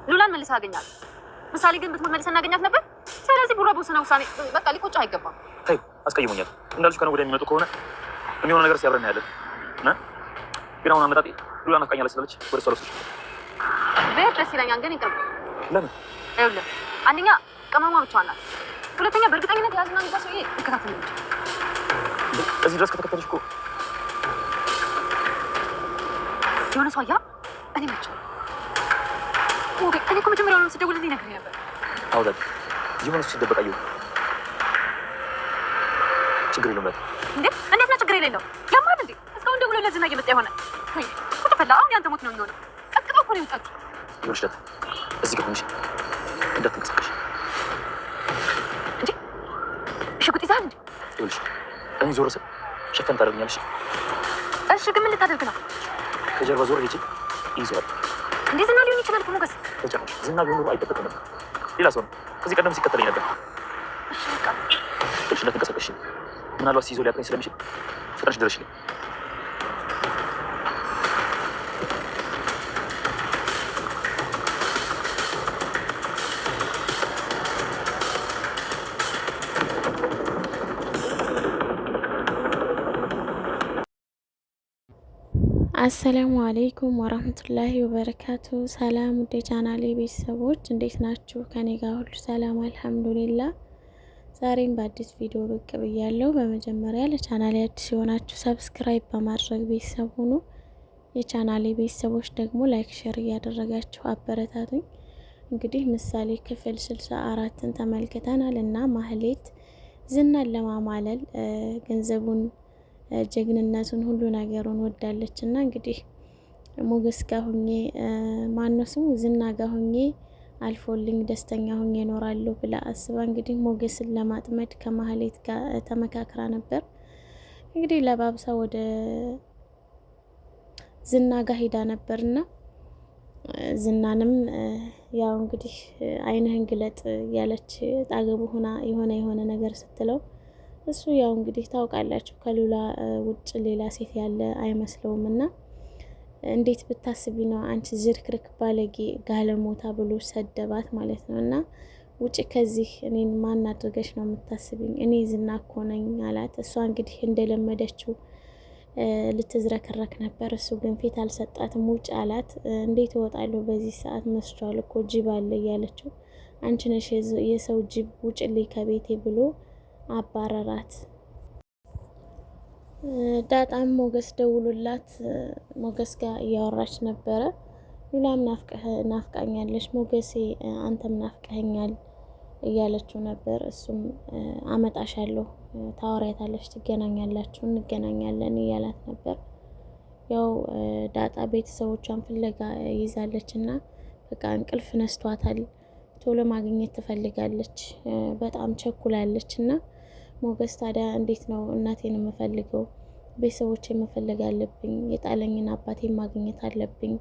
ሉላን መልሳ አገኛት። ምሳሌ ግን ብትሞት መልሰን እናገኛት ነበር። ስለዚህ ቡራ በወሰነ ውሳኔ በቃ ሊቆጭ አይገባም። ተይው፣ አስቀይሞኛል እንዳልሽ ከነገ ወዲያ የሚመጡ ከሆነ የሚሆነው ነገር ሲያብረን ያለን እና ግን አሁን አመጣጤ ሉላ ናፍቃኛለች ስላለች ወደ እሷ ልወስድሽ ብሄድ ደስ ይለኛል። ግን ይቅርብ። ለምን? ይኸውልህ አንደኛ ቅመሟ ብቻዋን ናት። ሁለተኛ በእርግጠኝነት ያዝና እንኳ ሰውዬ ይከታተል እንጂ እዚህ ድረስ ከተከተልሽ እኮ የሆነ ሰው አያ እኔ መቼ ኦኬ እኔ እኮ መጀመሪያውኑ ስደውልልኝ ነግሬህ ነበር። አውዳት የሆነ ሰው ሲደበቅ አየሁ። ችግር የለውም እንዴ? እንዴት ነው ችግር የሌለው? ለማን እንዴ? እስካሁን ደውሎ ለዝና እየመጣ ይሆነ ወይ ቁጥ ፈላ። አሁን ያንተ ሞት ነው የሚሆነው። ቀጥታ እኮ ነው የመጣችው። ይወርሽለት እዚህ ጋር ሆነሽ እንዳትንቀሳቀሽ እንዴ? ሽጉጥ ይዛል እንዴ? ይኸውልሽ እኔ ዞር ስል ሸፈን ታደርግኛለሽ። እሺ ግን ምን ልታደርግ ነው? ከጀርባ ዞር ሄጄ ይዘዋል። እንዴ ዝና ሊሆን ይችላል እኮ ሞገስ። ተጨማሽ ዝና ቢሆን ኖሮ አይጠበቅም ነበር። ሌላ ሰው ነው ከዚህ ቀደም ሲከተለኝ ነበር። እሺ በቃ እሺ እንዳትንቀሳቀሽ። ምናልባት ሲይዞ ሊያውቀኝ ስለሚችል ፍጥነሽ ድረሽልኝ። አሰላሙ አለይኩም ወራህመቱላሂ ወበረካቱ። ሰላም ወደ ቻናሌ ቤተሰቦች እንዴት ናችሁ? ከኔ ጋር ሁሉ ሰላም አልሐምዱሊላህ። ዛሬም በአዲስ ቪዲዮ ብቅ ብያለሁ። በመጀመሪያ ለቻናሌ አዲስ የሆናችሁ ሰብስክራይብ በማድረግ ቤተሰብ ሁኑ። የቻናሌ ቤተሰቦች ደግሞ ላይክ፣ ሼር እያደረጋችሁ አበረታቱኝ። እንግዲህ ምሳሌ ክፍል 64ን ተመልክተናል እና ማህሌት ዝናን ለማማለል ገንዘቡን ጀግንነቱን ሁሉ ነገሩን ወዳለች እና እንግዲህ ሞገስ ጋር ሆኜ ማነው ስሙ ዝና ጋር ሆኜ አልፎልኝ ደስተኛ ሆኜ እኖራለሁ ብላ አስባ እንግዲህ ሞገስን ለማጥመድ ከማህሌት ጋር ተመካክራ ነበር። እንግዲህ ለባብሳ ወደ ዝና ጋር ሄዳ ነበርና ዝናንም ያው እንግዲህ አይንህን ግለጥ ያለች ጣገቡ ሆና የሆነ ነገር ስትለው እሱ ያው እንግዲህ ታውቃላችሁ ከሉላ ውጭ ሌላ ሴት ያለ አይመስለውም እና እንዴት ብታስቢ ነው አንቺ ዝርክርክ ባለጌ ጋለሞታ ብሎ ሰደባት ማለት ነው። እና ውጭ ከዚህ እኔን ማን አድርገሽ ነው የምታስቢኝ? እኔ ዝና እኮ ነኝ አላት። እሷ እንግዲህ እንደለመደችው ልትዝረከረክ ነበር። እሱ ግን ፊት አልሰጣትም። ውጭ አላት። እንዴት እወጣለሁ በዚህ ሰዓት መስቷል እኮ ጅብ አለ እያለችው አንቺ ነሽ የሰው ጅብ ውጭልኝ ከቤቴ ብሎ አባረራት። ዳጣም ሞገስ ደውሎላት ሞገስ ጋር እያወራች ነበረ። ሉላም ናፍቃኛለች ሞገሴ አንተም ናፍቀኸኛል እያለችው ነበር። እሱም አመጣሻለሁ፣ ታወሪያታለች፣ ትገናኛላችሁ፣ እንገናኛለን እያላት ነበር። ያው ዳጣ ቤተሰቦቿን ፍለጋ ይዛለች እና በቃ እንቅልፍ ነስቷታል። ቶሎ ማግኘት ትፈልጋለች፣ በጣም ቸኩላለች እና ሞገስ ታዲያ እንዴት ነው እናቴን የምፈልገው? ቤተሰቦቼን መፈለግ አለብኝ፣ የጣለኝን አባቴን ማግኘት አለብኝ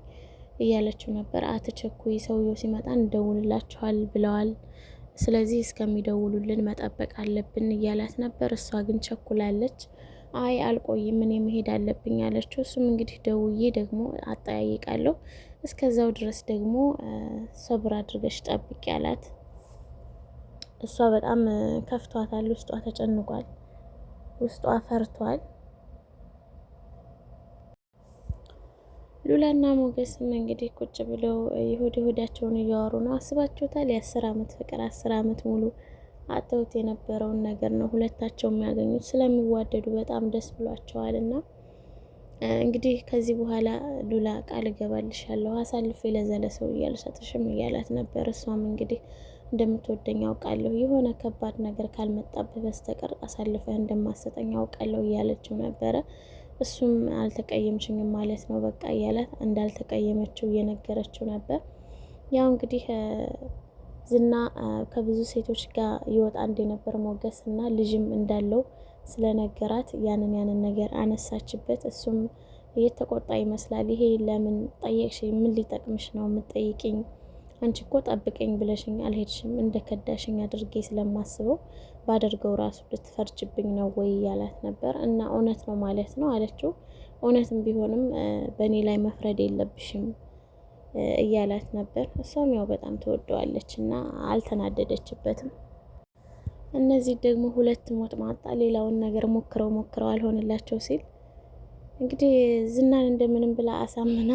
እያለችው ነበር። አትቸኩይ፣ ሰውየው ሲመጣ እንደውልላችኋል ብለዋል። ስለዚህ እስከሚደውሉልን መጠበቅ አለብን እያላት ነበር። እሷ ግን ቸኩላለች። አይ አልቆይም፣ እኔ መሄድ አለብኝ አለችው። እሱም እንግዲህ ደውዬ ደግሞ አጠያይቃለሁ፣ እስከዛው ድረስ ደግሞ ሰብር አድርገሽ ጠብቂ አላት። እሷ በጣም ከፍቷታል፣ ውስጧ ተጨንቋል፣ ውስጧ ፈርቷል። ሉላና ሞገስም እንግዲህ ቁጭ ብለው ይሁዳቸውን እያወሩ ነው። አስባችሁታል? የ10 ዓመት ፍቅር 10 ዓመት ሙሉ አጥተውት የነበረውን ነገር ነው ሁለታቸው የሚያገኙት። ስለሚዋደዱ በጣም ደስ ብሏቸዋል። እና እንግዲህ ከዚህ በኋላ ሉላ ቃል እገባልሻለሁ አሳልፌ ለዘለ ሰው እያልሰጥሽም እያላት ነበር። እሷም እንግዲህ እንደምትወደኝ አውቃለሁ፣ የሆነ ከባድ ነገር ካልመጣብህ በስተቀር አሳልፈህ እንደማሰጠኝ አውቃለሁ እያለችው ነበረ። እሱም አልተቀየምሽኝም ማለት ነው በቃ እያላት እንዳልተቀየመችው እየነገረችው ነበር። ያው እንግዲህ ዝና ከብዙ ሴቶች ጋር ይወጣ እንደነበር ሞገስ እና ልጅም እንዳለው ስለነገራት ያንን ነገር አነሳችበት። እሱም እየተቆጣ ይመስላል። ይሄ ለምን ጠየቅሽ? ምን ሊጠቅምሽ ነው የምትጠይቅኝ? አንቺ እኮ ጠብቀኝ ብለሽኝ አልሄድሽም፣ እንደ ከዳሽኝ አድርጌ ስለማስበው ባደርገው ራሱ ልትፈርጅብኝ ነው ወይ እያላት ነበር። እና እውነት ነው ማለት ነው አለችው። እውነትም ቢሆንም በእኔ ላይ መፍረድ የለብሽም እያላት ነበር። እሷም ያው በጣም ትወደዋለች እና አልተናደደችበትም። እነዚህ ደግሞ ሁለት ሞጥማጣ ሌላውን ነገር ሞክረው አልሆንላቸው ሲል እንግዲህ ዝናን እንደምንም ብላ አሳምና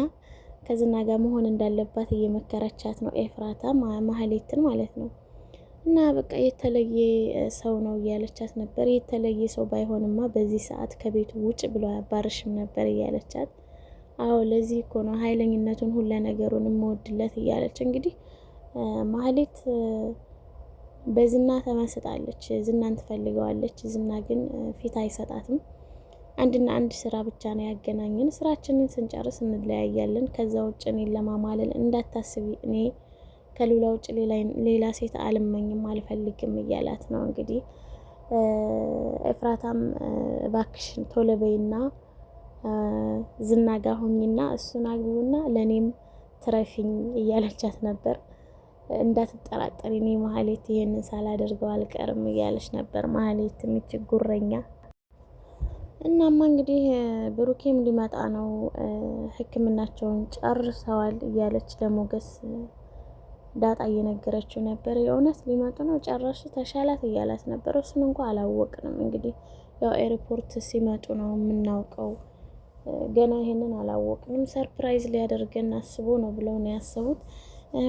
ከዝና ጋር መሆን እንዳለባት እየመከረቻት ነው ኤፍራታ ማህሌትን ማለት ነው። እና በቃ የተለየ ሰው ነው እያለቻት ነበር። የተለየ ሰው ባይሆንማ በዚህ ሰዓት ከቤቱ ውጭ ብሎ አባርሽም ነበር እያለቻት፣ አዎ ለዚህ እኮ ነው ኃይለኝነቱን ሁሉ ነገሩን የምወድለት እያለች እንግዲህ ማህሌት በዝና ተመስጣለች። ዝናን ትፈልገዋለች። ዝና ግን ፊት አይሰጣትም። አንድና አንድ ስራ ብቻ ነው ያገናኘን። ስራችንን ስንጨርስ እንለያያለን። ከዛ ውጭ እኔን ለማማለል እንዳታስቢ፣ እኔ ከሉላ ውጭ ሌላ ሴት አልመኝም አልፈልግም እያላት ነው። እንግዲህ ኤፍራታም እባክሽን ቶሎ በይና ዝና ጋ ሁኝና እሱን አግቢውና ለእኔም ትረፊኝ እያለቻት ነበር። እንዳትጠራጠሪ እኔ ማህሌት ይሄንን ሳላደርገው አልቀርም እያለች ነበር። ማህሌት ጉረኛ። እናማ እንግዲህ ብሩኬም ሊመጣ ነው፣ ሕክምናቸውን ጨርሰዋል እያለች ለሞገስ ዳጣ እየነገረችው ነበር። የእውነት ሊመጡ ነው ጨረሱ ተሻላት እያላት ነበር። እሱን እንኳ አላወቅንም። እንግዲህ ያው ኤርፖርት ሲመጡ ነው የምናውቀው። ገና ይሄንን አላወቅንም። ሰርፕራይዝ ሊያደርገን አስቦ ነው ብለው ነው ያሰቡት።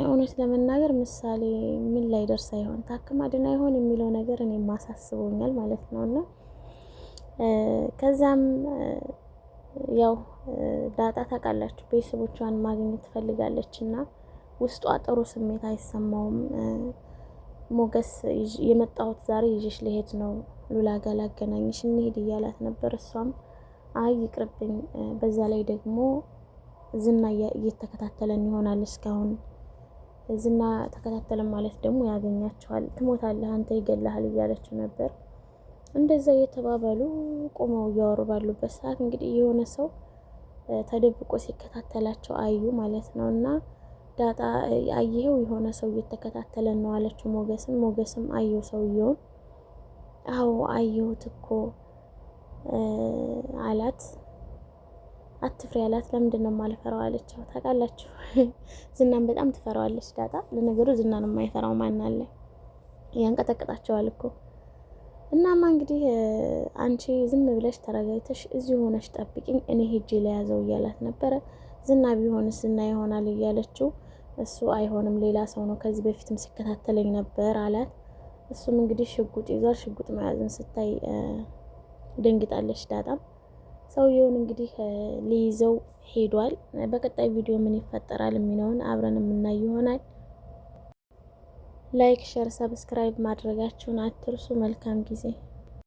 እውነት ለመናገር ምሳሌ ምን ላይ ደርሳ ይሆን ታክማ ድና ይሆን የሚለው ነገር እኔ ማሳስቦኛል ማለት ነው። እና ከዛም ያው ዳጣ ታውቃላችሁ ቤተሰቦቿን ማግኘት ትፈልጋለች እና ውስጧ ጥሩ ስሜት አይሰማውም። ሞገስ የመጣሁት ዛሬ ይዤሽ ልሄድ ነው፣ ሉላ ጋር ላገናኝሽ እንሂድ እያላት ነበር። እሷም አይ ይቅርብኝ፣ በዛ ላይ ደግሞ ዝና እየተከታተለን ይሆናል እስካሁን። ዝና ተከታተለን ማለት ደግሞ ያገኛቸዋል፣ ትሞታለህ፣ አንተ ይገላሃል እያለችው ነበር። እንደዛ እየተባባሉ ቆመው እያወሩ ባሉበት ሰዓት እንግዲህ የሆነ ሰው ተደብቆ ሲከታተላቸው አዩ ማለት ነው። እና ዳጣ አየኸው የሆነ ሰው እየተከታተለን ነው አለችው ሞገስን። ሞገስም አየው ሰውየውን። አዎ አየሁት እኮ አላት። አትፍሪ አላት። ለምንድን ነው የማልፈራው አለችው። ታውቃላችሁ ዝናን በጣም ትፈራዋለች ዳጣ። ለነገሩ ዝናን የማይፈራው ማን አለ? ያንቀጠቅጣቸዋል እኮ። እናማ እንግዲህ አንቺ ዝም ብለሽ ተረጋግተሽ እዚህ ሆነሽ ጠብቂኝ፣ እኔ ሄጄ ለያዘው እያላት ነበረ። ዝና ቢሆንስ ዝና ይሆናል እያለችው፣ እሱ አይሆንም ሌላ ሰው ነው፣ ከዚህ በፊትም ሲከታተለኝ ነበር አላት። እሱም እንግዲህ ሽጉጥ ይዟል። ሽጉጥ መያዝን ስታይ ደንግጣለች ዳጣም። ሰውየውን እንግዲህ ሊይዘው ሄዷል። በቀጣይ ቪዲዮ ምን ይፈጠራል የሚለውን አብረን የምናይ ይሆናል። ላይክ፣ ሼር፣ ሰብስክራይብ ማድረጋችሁን አትርሱ። መልካም ጊዜ